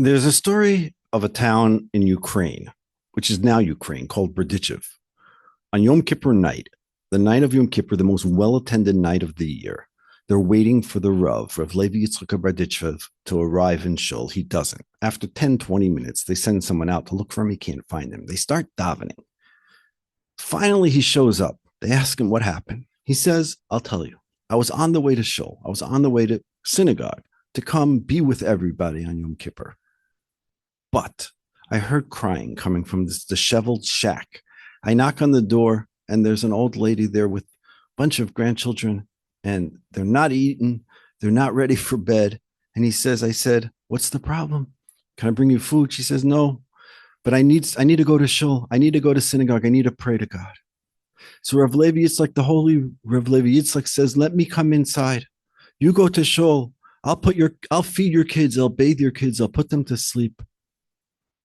There's a story of a town in Ukraine, which is now Ukraine, called Berdichev. On Yom Kippur night, the night of Yom Kippur, the most well-attended night of the year, they're waiting for the Rav Levi Yitzchak Berdichev, to arrive in Shul. He doesn't. After 10, 20 minutes, they send someone out to look for him. He can't find him. They start davening. Finally, he shows up. They ask him what happened. He says, I'll tell you. I was on the way to Shul. I was on the way to synagogue to come be with everybody on Yom Kippur. But I heard crying coming from this disheveled shack. I knock on the door, and there's an old lady there with a bunch of grandchildren, and they're not eating. They're not ready for bed. And he says, I said, what's the problem? Can I bring you food? She says, no, but I need to go to Shul. I need to go to synagogue. I need to pray to God. So Rav Levi Yitzchak, the holy Rav Levi Yitzchak, says, let me come inside. You go to Shul. I'll feed your kids. I'll bathe your kids. I'll put them to sleep.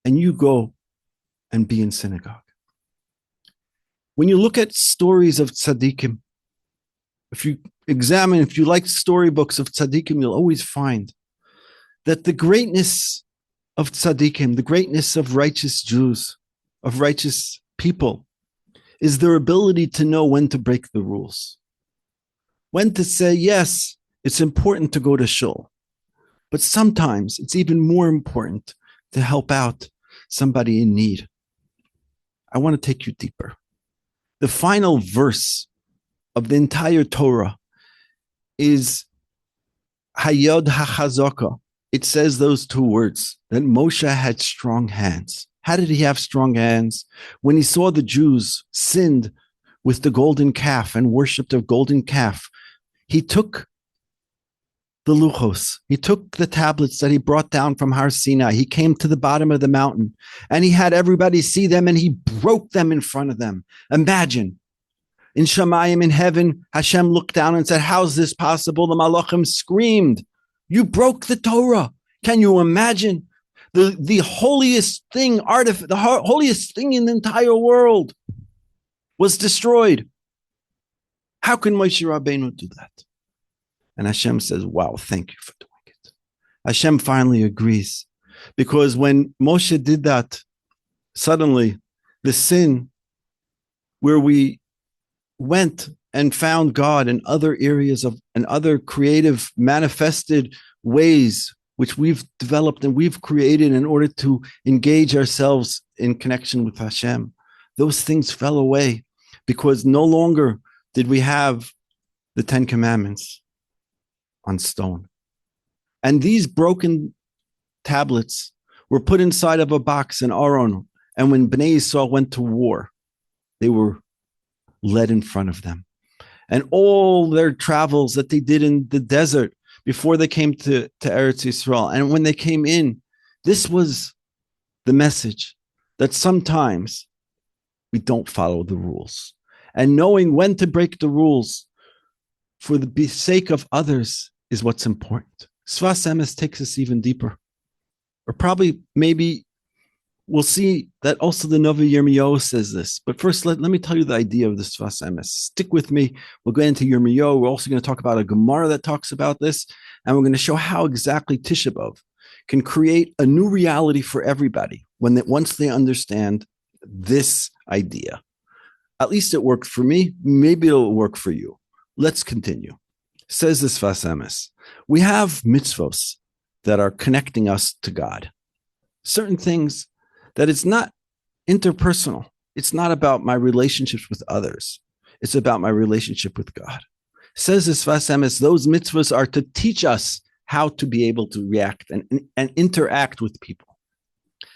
And you go and be in synagogue. When you look at stories of tzaddikim, if you like storybooks of tzaddikim, you'll always find that the greatness of tzaddikim, the greatness of righteous Jews, of righteous people, is their ability to know when to break the rules. When to say, yes, it's important to go to shul, but sometimes it's even more important to help out somebody in need. I want to take you deeper. The final verse of the entire Torah is Hayod HaChazaka. It says those two words, that Moshe had strong hands. How did he have strong hands? When he saw the Jews sinned with the golden calf and worshipped a golden calf, he took the Luchos. He took the tablets that he brought down from Har Sinai. He came to the bottom of the mountain and he had everybody see them and he broke them in front of them. Imagine, in Shamayim, in heaven, Hashem looked down and said, how's this possible? The Malachim screamed, you broke the Torah. Can you imagine? The holiest thing, the holiest thing in the entire world was destroyed. How can Moshe Rabbeinu do that? And Hashem says, wow, thank you for doing it. Hashem finally agrees. Because when Moshe did that, suddenly the sin where we went and found God in other areas and other creative manifested ways which we've developed and we've created in order to engage ourselves in connection with Hashem, those things fell away because no longer did we have the 10 Commandments on stone. And these broken tablets were put inside of a box in Aron. And when Bnei Yisrael went to war, they were led in front of them. And all their travels that they did in the desert before they came to Eretz Yisrael. And when they came in, this was the message that sometimes we don't follow the rules. And knowing when to break the rules for the sake of others is what's important. Sfas Emes takes us even deeper. Or probably, maybe, we'll see that also the Navi Yirmiyahu says this. But first, let me tell you the idea of the Sfas Emes. Stick with me. We'll go into Yirmiyahu. We're also going to talk about a Gemara that talks about this. And we're going to show how exactly Tisha B'Av can create a new reality for everybody once they understand this idea. At least it worked for me. Maybe it'll work for you. Let's continue. Says the Sfas Emes, we have mitzvos that are connecting us to God. Certain things that it's not interpersonal. It's not about my relationships with others. It's about my relationship with God. Says the Sfas Emes, those mitzvahs are to teach us how to be able to react and interact with people.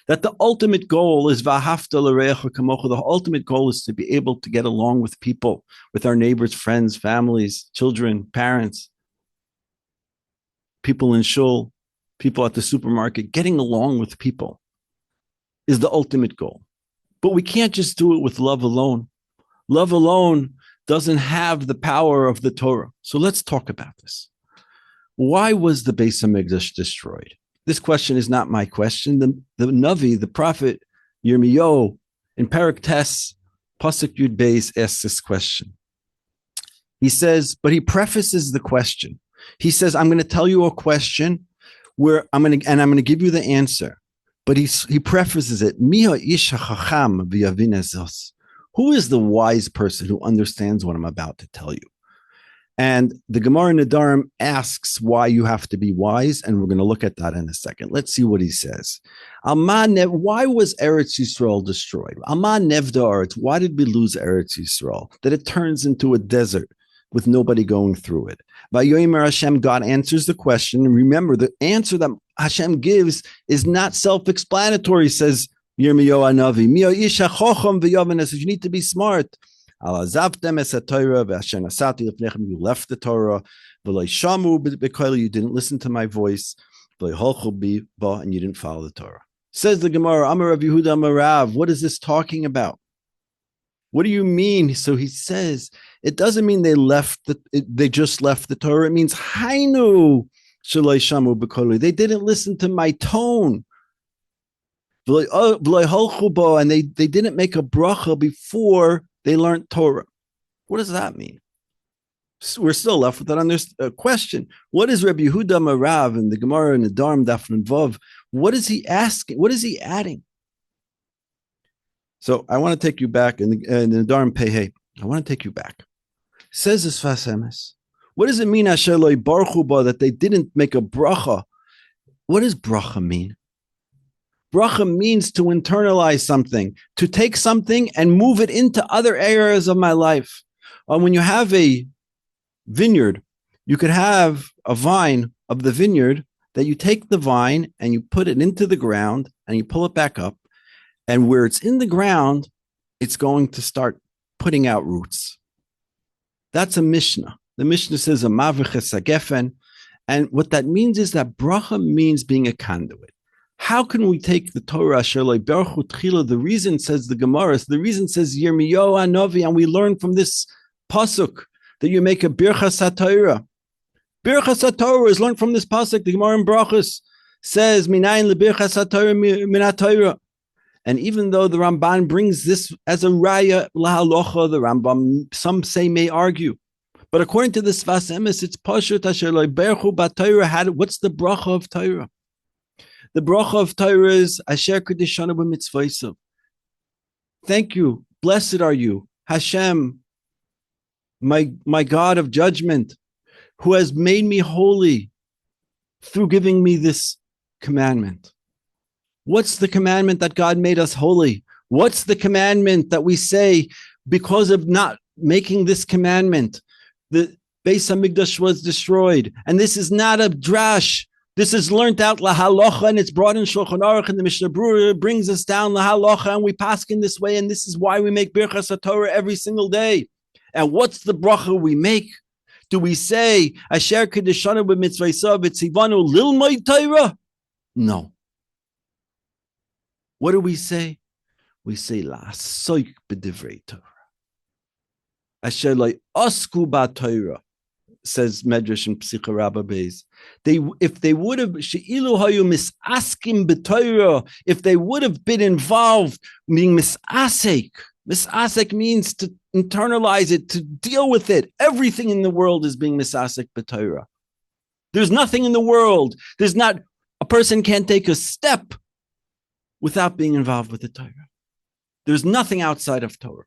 That the ultimate goal is v'ahavta l'reacha kamocha. The ultimate goal is to be able to get along with people, with our neighbors, friends, families, children, parents, people in shul, people at the supermarket. Getting along with people is the ultimate goal. But we can't just do it with love alone. Love alone doesn't have the power of the Torah. So let's talk about this. Why was the Beis HaMikdash destroyed? This question is not my question. The Navi, the prophet Yirmiyahu, in Parak Tes, Pasuk Yud Beis, asks this question. He says, but he prefaces the question. He says, I'm going to tell you a question where I'm going to give you the answer. But he prefaces it, Miha ish hachacham v'yavin ezos. Who is the wise person who understands what I'm about to tell you? And the Gemara Nedarim asks why you have to be wise, and we're going to look at that in a second. Let's see what he says. Why was Eretz Yisrael destroyed? Why did we lose Eretz Yisrael? That it turns into a desert with nobody going through it. Vayomer Hashem, God answers the question. And remember, the answer that Hashem gives is not self-explanatory, says Yirmiyahu HaNavi. You need to be smart. You left the Torah. You didn't listen to my voice. And you didn't follow the Torah. Says the Gemara, Amar Rav Yehuda Amar Rav, what is this talking about? What do you mean? So he says, it doesn't mean they just left the Torah. It means Hainu shalai shamu b'koli. They didn't listen to my tone. And they didn't make a bracha before they learned Torah. What does that mean? So we're still left with that question. What is Rabbi Yehuda Marav in the Gemara in the Darm Daf and Vav? What is he asking? What is he adding? So I want to take you back in the Darm Pehei. I want to take you back. Says the Sfas Emes. What does it mean, Asher lo yibaruchu ba, that they didn't make a bracha? What does bracha mean? Bracha means to internalize something, to take something and move it into other areas of my life. When you have a vineyard, you could have a vine of the vineyard that you take the vine and you put it into the ground and you pull it back up. And where it's in the ground, it's going to start putting out roots. That's a Mishnah. The Mishnah says, a mavriches hagefen. And what that means is that bracha means being a conduit. How can we take the Torah? The reason, says the Gemara, the reason says Yirmiyahu HaNavi, and we learn from this pasuk that you make a birchas HaTorah. Birchas HaTorah is learned from this pasuk. The Gemara in Brachos says, Minayin lebirchas HaTorah min HaTorah. And even though the Ramban brings this as a raya lahalocha, the Rambam, some say, may argue. But according to the Sfas Emes, it's pashut asher lo berchu b'Torah. What's the bracha of Torah? The bracha of Torah is asher kedishanu b'mitzvaysav. Thank you, blessed are you, Hashem, my God of judgment, who has made me holy through giving me this commandment. What's the commandment that God made us holy? What's the commandment that we say because of not making this commandment, the Beis HaMikdash was destroyed? And this is not a drash. This is learnt out lahalocha, and it's brought in Shulchan Aruch, and the Mishnah Berurah brings us down lahalocha, and we paskin this way, and this is why we make birchas HaTorah every single day. And what's the bracha we make? Do we say asher kedishanu b'mitzvaysav v'tzivanu lilmod Torah? No. What do we say? We say la'asoik b'divrei Torah. Asher lo asku ba'Torah, says Medrash and Psicha Rabbah Beis. If they would have she'ilu hayu misaskim b'Torah, if they would have been involved, being misasek. Misasek means to internalize it, to deal with it. Everything in the world is being misasek b'Torah. There's nothing in the world. A person can't take a step without being involved with the Torah. There's nothing outside of Torah.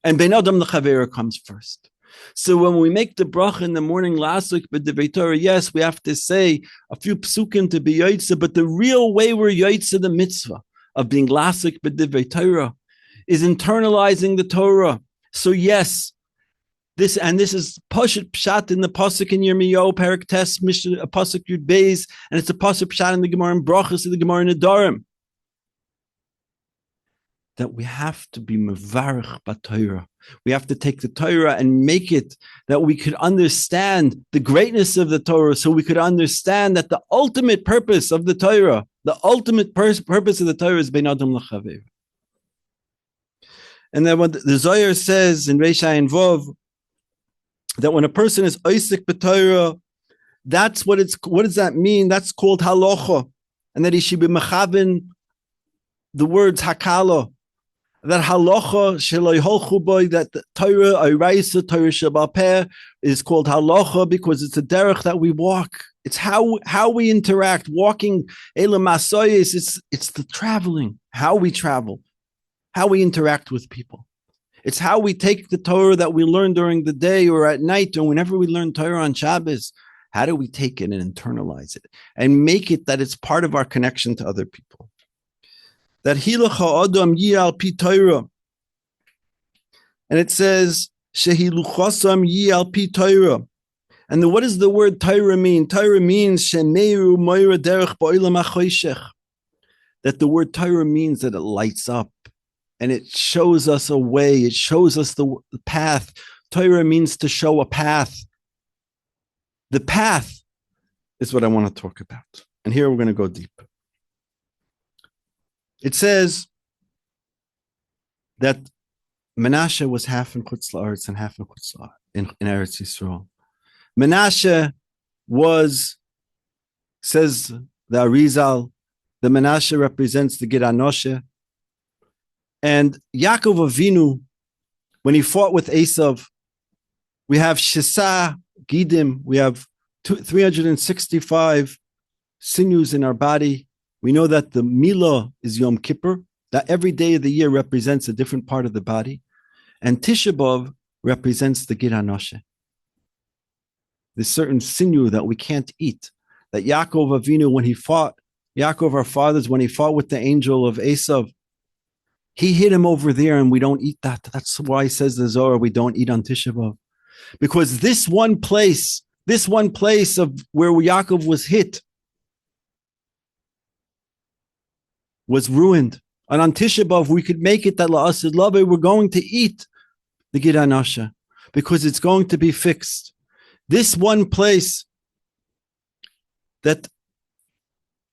And Ben Adam L'Chavera comes first. So when we make the bracha in the morning, Lasuk b'divrei Torah, yes, we have to say a few psukim to be yoitza, but the real way we're yoitza the mitzvah of being Lasuk b'divrei Torah is internalizing the Torah. So yes, this is Pashat Pshat in the pasuk in Yirmiyahu Perak Tes Mishnah, a pasuk Yud Beis, and it's a pasuk Pshat in the Gemara in Brachos, in the Gemara in Nedarim. That we have to be mevarich b'Torah. We have to take the Torah and make it that we could understand the greatness of the Torah, so we could understand that the ultimate purpose of the Torah, the ultimate purpose of the Torah is Ben Adam L'Chaver. And then what the Zohar says in Reish Ayin Vov, that when a person is oisik b'Torah, that's what does that mean? That's called halacha, and that he should be mechaven the words hakala. that halacha sheloi holchu boy, that the Torah Oraisa Torah Sheba'al Peh is called halacha because it's a derech that we walk. It's how we interact. Walking elam masoyes. It's the traveling, how we travel, how we interact with people. It's how we take the Torah that we learn during the day or at night, or whenever we learn Torah on Shabbos. How do we take it and internalize it and make it that it's part of our connection to other people? That hilacha adam yi al pi Torah, and it says shehi luchosam yi al pi Torah. And what does the word Torah mean? Torah means shemeru moira derech ba'olam hachoshech. That the word Torah means that it lights up and it shows us a way. It shows us the path. Torah means to show a path. The path is what I want to talk about. And here we're going to go deep. It says that Menashe was half in Chutz La'aretz and half in Chutz La'aretz, in Eretz Yisrael. Menashe was, says the Arizal, the Menashe represents the Gid Anoshe. And Yaakov Avinu, when he fought with Esav, we have Shisa Gidim, we have 365 sinews in our body. We know that the Milah is Yom Kippur, that every day of the year represents a different part of the body. And Tisha B'Av represents the Gid Anoshe. There's certain sinew that we can't eat. That Yaakov Avinu, when he fought, Yaakov our fathers, when he fought with the angel of Esav, he hit him over there and we don't eat that. That's why he says the Zohar, we don't eat on Tisha B'Av. Because this one place of where Yaakov was hit was ruined. And on Tisha B'Av, we could make it that la'asid lave, we're going to eat the Gid Anoshe because it's going to be fixed. This one place that,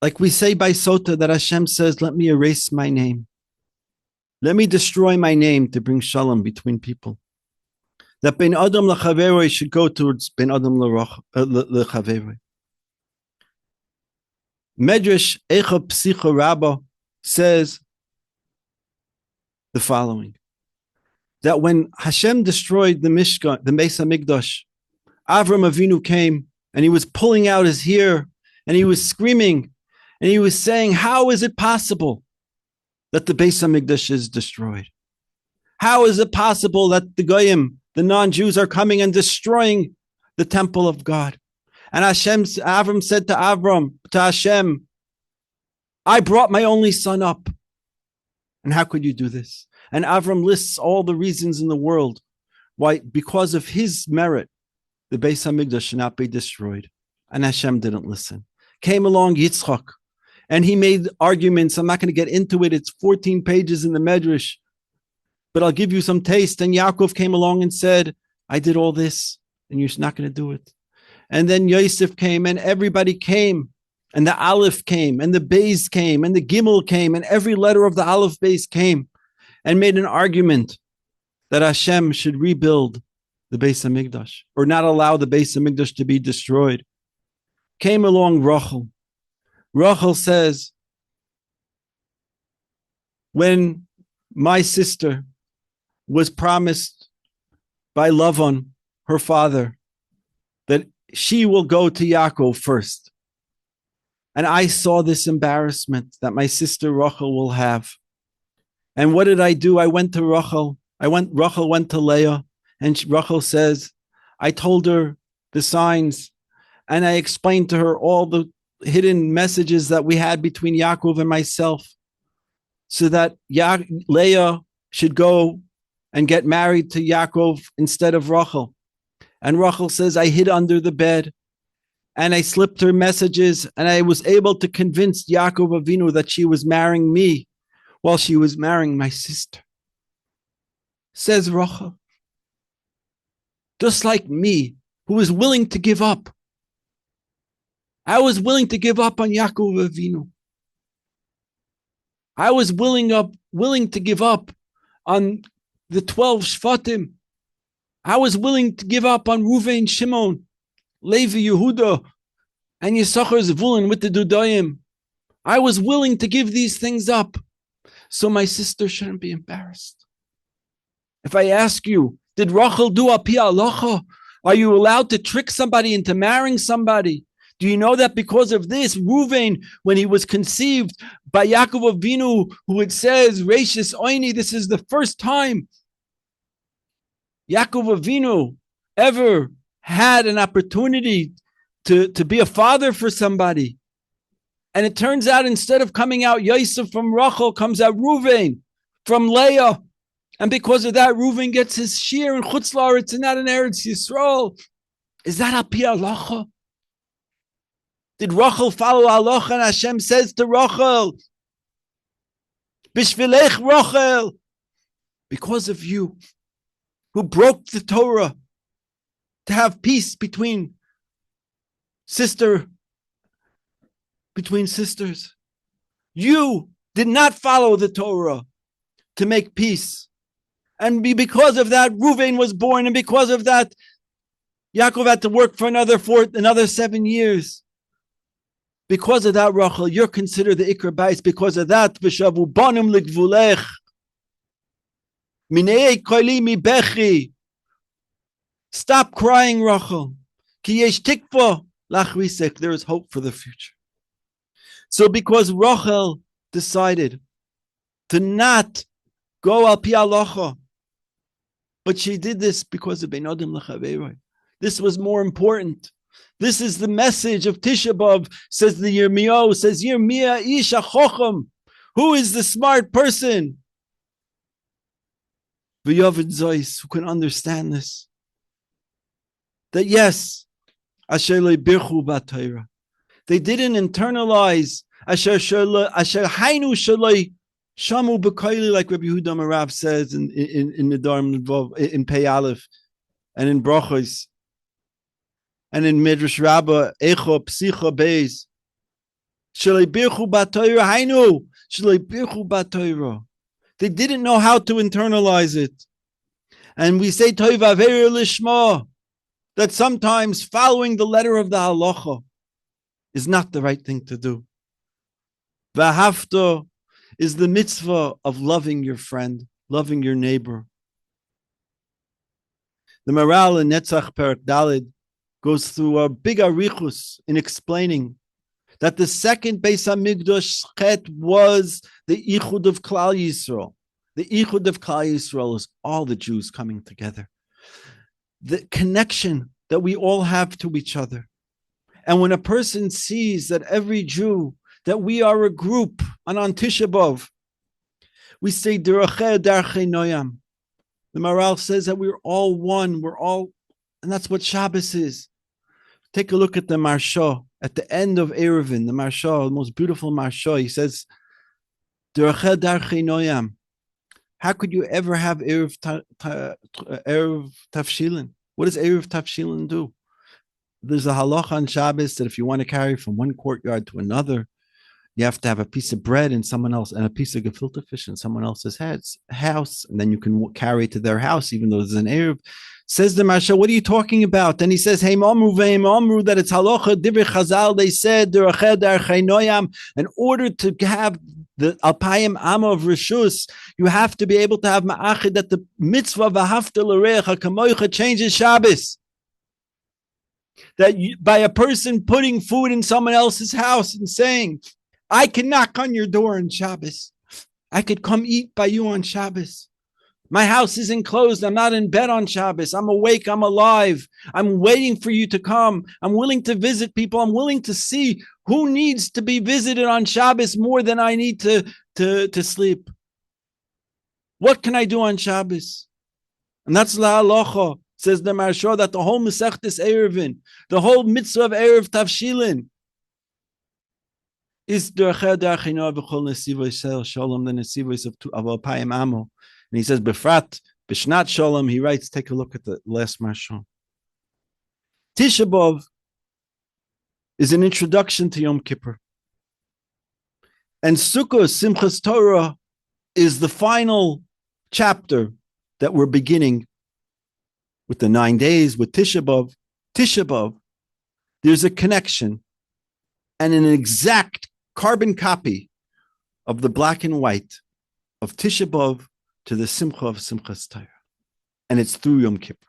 like we say by Sota, that Hashem says, let me erase my name. Let me destroy my name to bring shalom between people. That Ben Adam L'Chaveroi should go towards Ben Adam L'Chaveroi. Medrash Eicha Psicha Rabbah says the following: that when Hashem destroyed the Mishkan, the Beis HaMikdash, Avram Avinu came and he was pulling out his hair and he was screaming and he was saying, how is it possible that the Beis HaMikdash is destroyed? How is it possible that the Goyim, the non-Jews, are coming and destroying the temple of God? And Avram said to Hashem, I brought my only son up. And how could you do this? And Avram lists all the reasons in the world why, because of his merit, the Beis HaMikdash should not be destroyed. And Hashem didn't listen. Came along Yitzchak, and he made arguments. I'm not going to get into it. It's 14 pages in the Medrash, but I'll give you some taste. And Yaakov came along and said, I did all this, and you're not going to do it. And then Yosef came, and everybody came, and the Aleph came, and the Beis came, and the Gimel came, and every letter of the Aleph Beis came, and made an argument that Hashem should rebuild the Beis HaMikdash, or not allow the Beis HaMikdash to be destroyed. Came along Rachel. Rachel says, when my sister was promised by Lavan, her father, that she will go to Yaakov first, and I saw this embarrassment that my sister Rachel will have. And what did I do? I went to Rachel. Rachel went to Leah, and Rachel says, I told her the signs, and I explained to her all the hidden messages that we had between Yaakov and myself, so that Leah should go and get married to Yaakov instead of Rachel. And Rachel says, I hid under the bed, and I slipped her messages, and I was able to convince Yaakov Avinu that she was marrying me while she was marrying my sister. Says Rachel, just like me, who was willing to give up. I was willing to give up on Yaakov Avinu. I was willing to give up on the 12 Shvatim. I was willing to give up on Ruvain, Shimon, Levi, Yehuda, and Yisachar Zvulun with the Dudayim. I was willing to give these things up So my sister shouldn't be embarrassed. If I ask you, did Rachel do api halacha? Are you allowed to trick somebody into marrying somebody? Do you know that because of this, Reuven, when he was conceived by Yaakov Avinu, who it says, Reishis Oini, this is the first time Yaakov Avinu ever had an opportunity to be a father for somebody. And it turns out instead of coming out Yosef from Rachel, comes out Reuven from Leah. And because of that, Reuven gets his shiur in Chutz La'aretz and not in Eretz Yisrael. Is that al pi halacha? Did Rachel follow halacha? And Hashem says to Rachel, Bishvilech Rachel, because of you, who broke the Torah to have peace between sisters. You did not follow the Torah to make peace. And because of that, Reuven was born. And because of that, Yaakov had to work for another 7 years. Because of that, Rachel, you're considered the Ikar Bais. Because of that, V'shavu banim ligvulech. Minei koli mi bechi. Stop crying, Rachel. Ki yesh tikva lachrisek. There is hope for the future. So because Rachel decided to not go al pi halacha, but she did this because of Ben Adam L'Chaveroi. This was more important. This is the message of Tisha B'Av, says the Yirmiyahu, says Yirmiyahu ish hachochem. Who is the smart person? V'yovid zois, who can understand this. That yes, asher lo birchu b'Torah. They didn't internalize asher hainu shaloi shamu b'koili, like Rabbi Yehuda Marav says in Nedarim in Pei Aleph and in Brachos and in Midrash Rabbah Echo Psicha Beis shaloi birchu b'Torah hainu shaloi birchu b'Torah. They didn't know how to internalize it, and we say toiv aver lishma, that sometimes following the letter of the halacha is not the right thing to do. V'ahavta is the mitzvah of loving your friend, loving your neighbor. The Maral in Netzach Perek Daled goes through a big arichus in explaining that the second Beis HaMikdash chet was the Ichud of Klal Yisrael. The Ichud of Klal Yisrael is all the Jews coming together. The connection that we all have to each other. And when a person sees that every Jew, that we are a group, and on Tisha B'Av, we say, Deracheh Darchei Noyam. The Maral says that we're all one, and that's what Shabbos is. Take a look at the Marsha, at the end of Erevin, the Marsha, the most beautiful Marsha, he says, Deracheh Darchei Noyam. How could you ever have Erev Tafshilin? What does Erev Tafshilin do? There's a halacha on Shabbos that if you want to carry from one courtyard to another, you have to have a piece of bread and a piece of gefilte fish in someone else's house, and then you can carry it to their house, even though there's an Erev. Says the Marsha, what are you talking about? Then he says, Hey Mamru ve'im Amru, that it's halacha divrei Chazal. They said, Deracheh Darchei Noyam, in order to have the Alpayim Amma of Rishus, you have to be able to have ma'achid, that the mitzvah v'hafta l'recha kamoicha changes Shabbos. That by a person putting food in someone else's house and saying, I can knock on your door on Shabbos. I could come eat by you on Shabbos. My house isn't closed. I'm not in bed on Shabbos. I'm awake. I'm alive. I'm waiting for you to come. I'm willing to visit people. I'm willing to see who needs to be visited on Shabbos more than I need to sleep. What can I do on Shabbos? And that's la halacha, says the Marsha, that the whole Masechtes Erevin, the whole mitzvah of Erev Tavshilin, is Deracheh Darchei Noyam b'chol nesivos shalom, the nesivos of Alpayim Amo. And he says, Befrat, Bishnat Shalom, he writes, take a look at the last Marsha. Tisha B'Av is an introduction to Yom Kippur. And Sukkot, Simchas Torah, is the final chapter that we're beginning with the 9 days, with Tisha B'Av. Tisha B'Av, there's a connection and an exact carbon copy of the black and white of Tisha B'Av to the Simcha of Simchas Torah. And it's through Yom Kippur.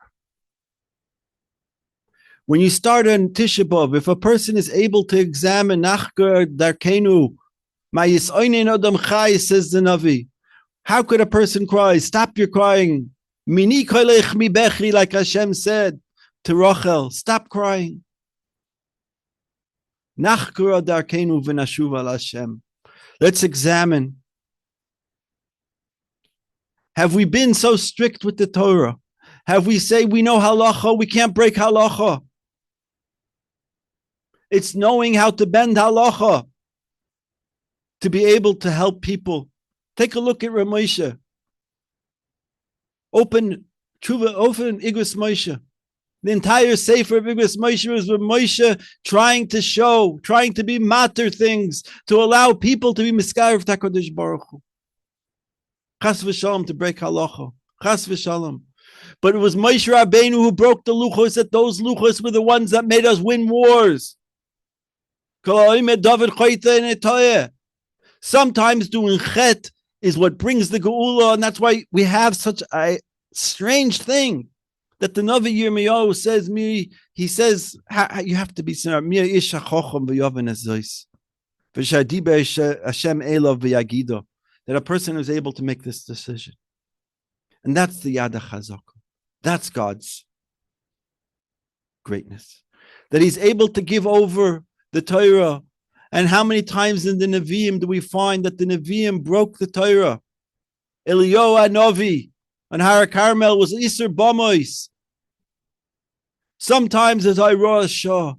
When you start on Tisha B'Av, if a person is able to examine Nachgar Darkenu, Ma Yisoinen Adam Chai, says the Navi, how could a person cry? Stop your crying. Mini koilech mi bechi, like Hashem said to Rachel, stop crying. Nachgar Darkenu v'nashuv al Hashem. Let's examine. Have we been so strict with the Torah? Have we say we know halacha, we can't break halacha? It's knowing how to bend halacha to be able to help people. Take a look at Rav Moshe. Open Igros Moshe. The entire Sefer of Igros Moshe was Rav Moshe trying to be matter things, to allow people to be miskar of HaKadosh Baruch Hu. Chas v'shalom, to break halacha. Chas v'shalom. But it was Moshe Rabbeinu who broke the Luchos, that those Luchos were the ones that made us win wars. Sometimes doing chet is what brings the geula, and that's why we have such a strange thing that the Navi Yirmiyahu says, he says, you have to be smart. That a person is able to make this decision. And that's the Yad HaChazak. That's God's greatness. That he's able to give over the Torah. And how many times in the Nevi'im do we find that the Nevi'im broke the Torah? Yirmiyahu HaNavi on Har Carmel was Isser Bamois. Sometimes as I Rosh Shah,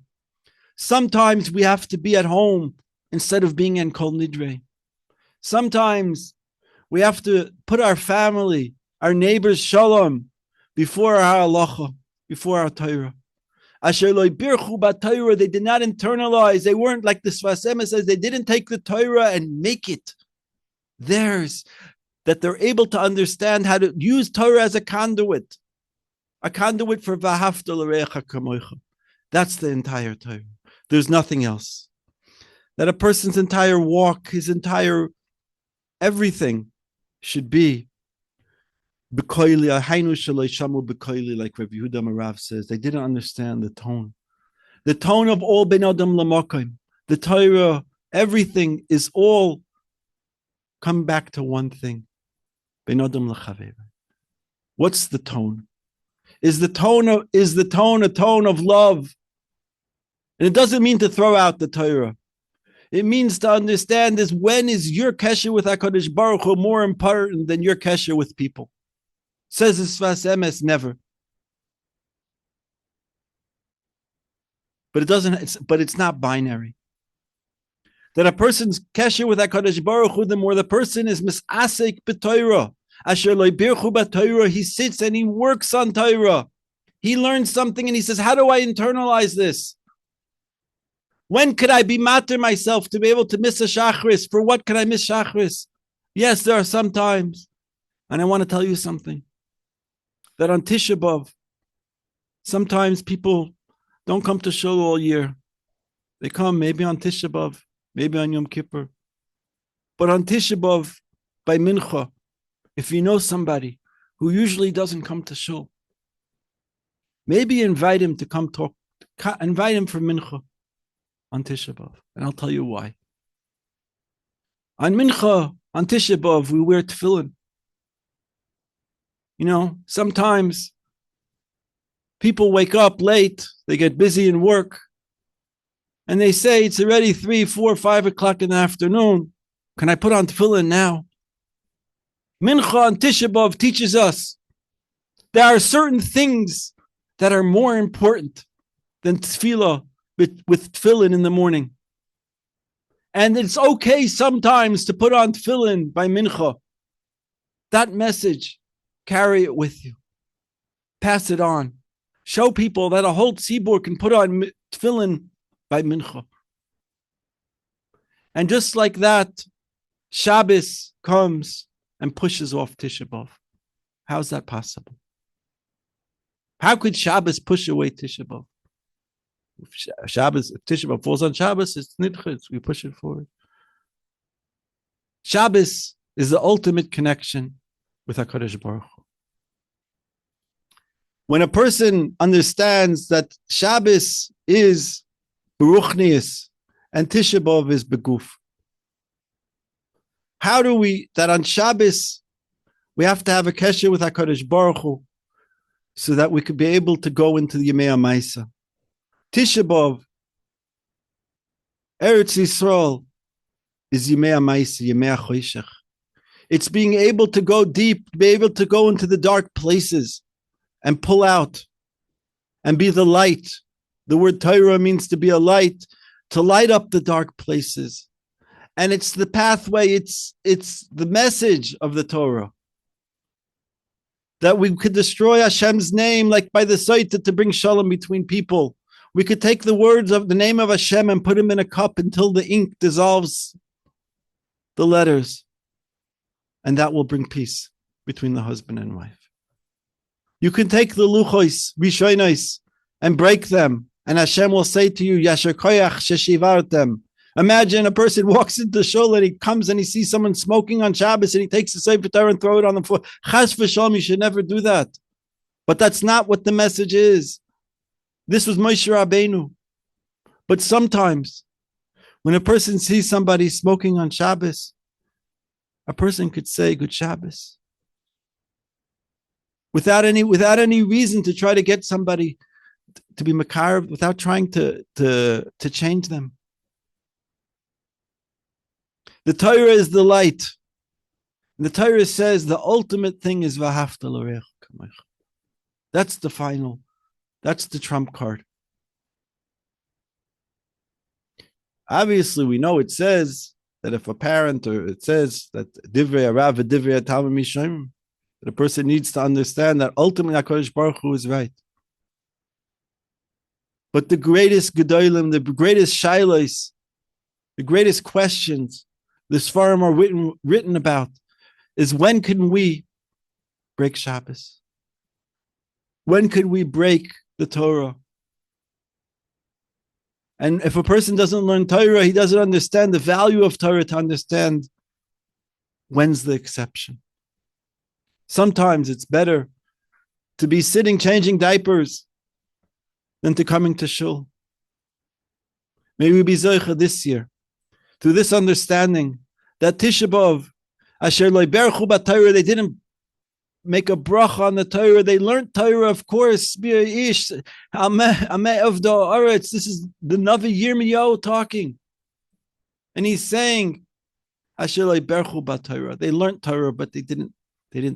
sometimes we have to be at home instead of being in Kol Nidre. Sometimes we have to put our family, our neighbors, shalom, before our halacha, before our Torah. Asher lo birchu b'Torah, they did not internalize. They weren't like the Sfas Emes says. They didn't take the Torah and make it theirs. That they're able to understand how to use Torah as a conduit for v'ahavta l'recha kamocha. That's the entire Torah. There's nothing else. That a person's entire walk, his entire everything should be b'koili, hainu shaloi shamu b'koili, like Rav Yehuda Marav says. They didn't understand the tone. The tone of all ben adam l'makom. The Torah, everything is all come back to one thing. Ben adam l'chaver. What's the tone? Is the tone a tone of love? And it doesn't mean to throw out the Torah. It means to understand is when is your kesher with HaKadosh Baruch Hu more important than your kesher with people? Says the Sfas Emes, never. But it's not binary. That a person's kesher with HaKadosh Baruch Hu, the more the person is misasek b'Torah. Asher lo birchu b'Torah, he sits and he works on Torah. He learns something and he says, how do I internalize this? When could I be matter myself to be able to miss a shachris? For what can I miss shachris? Yes, there are some times. And I want to tell you something. That on Tisha B'Av, sometimes people don't come to shul all year. They come maybe on Tisha B'Av, maybe on Yom Kippur. But on Tisha B'Av, by Mincha, if you know somebody who usually doesn't come to shul, maybe invite him to come talk. Invite him for Mincha on Tisha B'Av. And I'll tell you why. On Mincha, on Tisha B'Av, we wear tefillin. You know, sometimes people wake up late, they get busy in work, and they say, it's already 3, 4, 5 o'clock in the afternoon. Can I put on tefillin now? Mincha on Tisha B'Av teaches us there are certain things that are more important than tefillah with tefillin in the morning. And it's okay sometimes to put on tefillin by Mincha. That message, carry it with you. Pass it on. Show people that a whole tzibur can put on tefillin by Mincha. And just like that, Shabbos comes and pushes off Tisha B'Av. How's that possible? How could Shabbos push away Tisha B'Av? If Tisha B'Av falls on Shabbos, it's nidchus. We push it forward. Shabbos is the ultimate connection with HaKadosh Baruch Hu. When a person understands that Shabbos is Beruchnius and Tisha B'Av is Beguf, how do we, that on Shabbos, we have to have a kesher with HaKadosh Baruch Hu so that we could be able to go into the Yirmiyahu HaMaisa. Tisha B'Av, Eretz Yisrael, is Yirmiyahu HaMaisa, Yirmiyahu Choshech. It's being able to go deep, be able to go into the dark places and pull out and be the light. The word Torah means to be a light, to light up the dark places. And it's the pathway, it's the message of the Torah. That we could destroy Hashem's name like by the Saita to bring shalom between people. We could take the words of the name of Hashem and put them in a cup until the ink dissolves the letters. And that will bring peace between the husband and wife. You can take the Luchos, Rishonos, and break them. And Hashem will say to you, Yasher koyach sheshivartem. Imagine a person walks into shul and he comes and he sees someone smoking on Shabbos and he takes the Sefer Torah and throws it on the floor. Chas v'shalom, you should never do that. But that's not what the message is. This was Moshe Rabbeinu. But sometimes when a person sees somebody smoking on Shabbos, a person could say Good Shabbos without any reason to try to get somebody to be makar, without trying to change them. The Torah is the light. And the Torah says the ultimate thing is v'ahavta l'oreach kamecha. That's the final. That's the trump card. Obviously, we know it says that if a parent, or it says that divrei harav v'divrei hatalmid mishayim, that a person needs to understand that ultimately HaKadosh Baruch Hu is right. But the greatest gedolim, the greatest shailos, the greatest questions the Sfarim are written about is when can we break Shabbos? When could we break the Torah? And if a person doesn't learn Torah, he doesn't understand the value of Torah to understand when's the exception. Sometimes it's better to be sitting changing diapers than to coming to shul. May we be zoicha this year through this understanding that Tisha B'Av, Asher lo berchu b'Torah, they didn't make a bracha on the Torah. They learned Torah, of course. This is the Navi Yirmiyahu talking, and he's saying, Asher lo berchu b'Torah. They learned Torah, but they didn't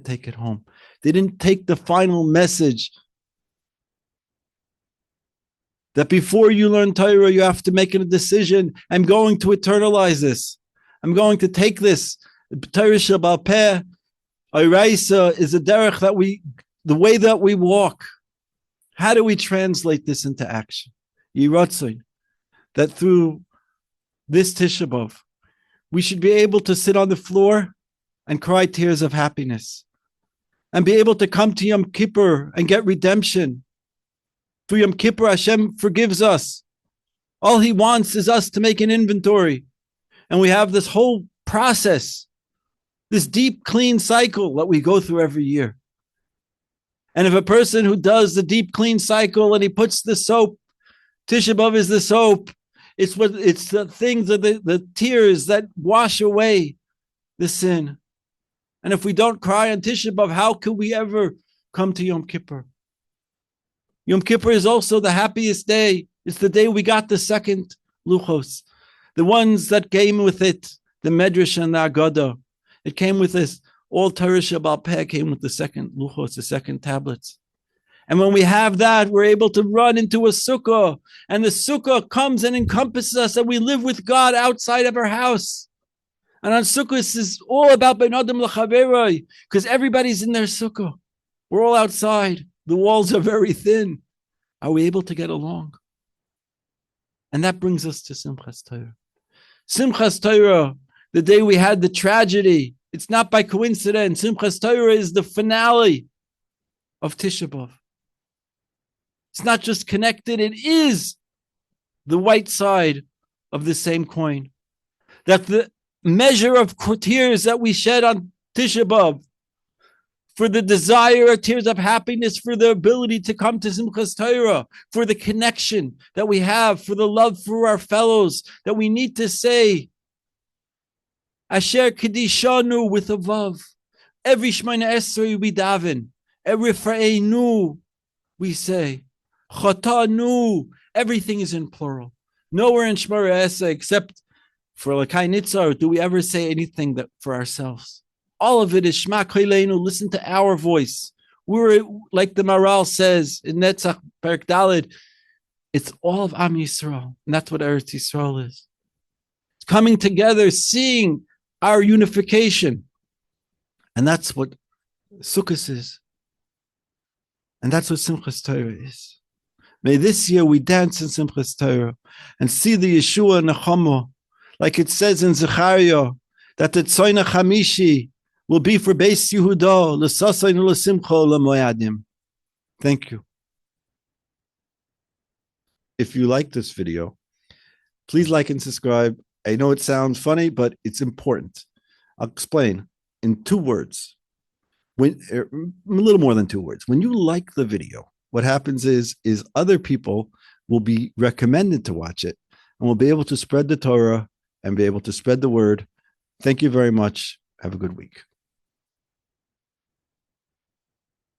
take it home. They didn't take the final message. That before you learn Torah, you have to make a decision. I'm going to internalize this. I'm going to take this. Torah Shabbat Peh, Oraisa is a derech that the way that we walk. How do we translate this into action? Yiratzon, that through this Tisha B'Av, we should be able to sit on the floor and cry tears of happiness, and be able to come to Yom Kippur and get redemption. Through Yom Kippur, Hashem forgives us. All He wants is us to make an inventory. And we have this whole process, this deep, clean cycle that we go through every year. And if a person who does the deep, clean cycle and he puts the soap, Tisha B'Av is the soap. It's the things, the tears that wash away the sin. And if we don't cry on Tisha B'Av, how could we ever come to Yom Kippur? Yom Kippur is also the happiest day. It's the day we got the second Luchos. The ones that came with it, the Medrash and the Agadah. It came with this, all Torah Shabbat Peh came with the second Luchos, the second tablets. And when we have that, we're able to run into a sukkah. And the sukkah comes and encompasses us, and we live with God outside of our house. And on sukkah, is all about Ben Adam L'Chaveroi, because everybody's in their sukkah. We're all outside. The walls are very thin. Are we able to get along? And that brings us to Simchas Torah. Simchas Torah, the day we had the tragedy, it's not by coincidence. Simchas Torah is the finale of Tisha B'Av. It's not just connected, it is the white side of the same coin. That the measure of tears that we shed on Tisha B'Av, for the desire of tears of happiness, for the ability to come to Simchas Torah, for the connection that we have, for the love for our fellows, that we need to say, Asher Kedishanu with a Vav. Every Shemona Esrei we daven. Every Rifa'enu we say. Chatanu. Everything is in plural. Nowhere in Shemona Esrei except for Lakai Nitzar do we ever say anything that for ourselves. All of it is Shema Koleinu. Listen to our voice. We're like the Maral says in Netzach Perek Daled. It's all of Am Yisrael, and that's what Eretz Yisrael is. It's coming together, seeing our unification, and that's what Sukkot is, and that's what Simchas Torah is. May this year we dance in Simchas Torah and see the Yeshua nechama, like it says in Zechariah, that the Tzoyna Chamishi will be for Beis Yehuda, l'sasayin l'simcha l'moyadim. Thank you. If you like this video, please like and subscribe. I know it sounds funny, but it's important. I'll explain in 2 words. A little more than 2 words. When you like the video, what happens is other people will be recommended to watch it and will be able to spread the Torah and be able to spread the word. Thank you very much. Have a good week.